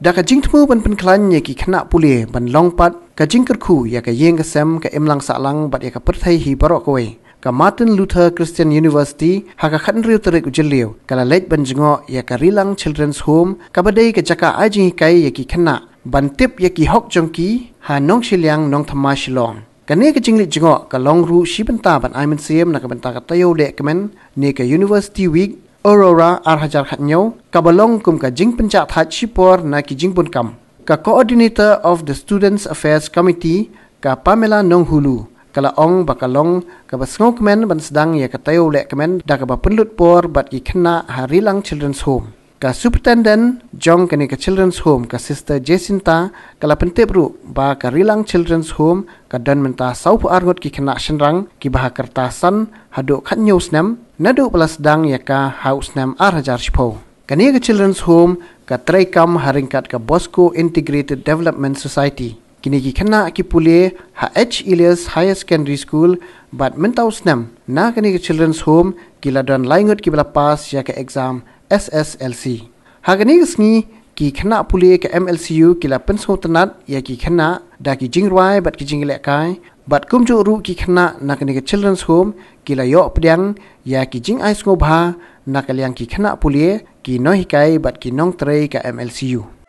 ดากะจิงทมูบันเป็นคลันยากิคณะปุเลบันลองปัดกะจิงกระคูยากะเยงกะแซมกะเอ็มลังสะลังบัดยากะปรไทยฮีบารอกเวกะมาร์ตินลูเทอร์คริสเตียนยูนิเวอร์ซิตี้หากะขันเรียวตระกุจเลวกะละเล็ดบันจงอยากะริลัง Children's Home กะบะเดยกะจักะไอจิงไกยากิคณะบันติบยากิฮอกจงกีหานองชิเลียงนองธรรมาชิลองกันเนกจิงลิจงอกะลองรูชีบันตาบันไอมันเซียมนักบันตากะตะโยเดกะเมนเนกะ University Week Aurora Arhajar Khatnyo ka balong kum ka jing pencak that shipor na ki jing pun kam ka coordinator of the Students Affairs Committee ka Pamela Nonghulu kala ong bakalong ka basngok men ban sedang ya ka tayo le kemen da ka ba penlut por bat ki Khynnah Rilang Children's Home ka Superintendent Jong kani ka Children's Home ka Sister Jacinta kala pentep ru ba ka Rilang Children's Home ka dan menta sau pu argot ki Khynnah shenrang ki bah kertasan hadu khatnyo snam nadu pelas dang ya ka house nam Arhajar Shipo kani ka Children's Home ka traikam haringkat ka Bosco Integrated Development Society kini ki Khynnah ki pule H. Elias Higher Secondary School bat mentau snam na kani ka Children's Home ki ladan laingot ki bala pass ya ka exam SSLC hagani sngi ki Khynnah pule ka MLCU ki la pensho tanat ya ki Khynnah da ki jingrai bat ki jingle kai bat kumju ru ki Khynnah na kani ka Children's Home ki la yo pdiang ya ki jing ai sngo bha na ka liang ki Khynnah pule ki no hikai bat ki nong trei ka MLCU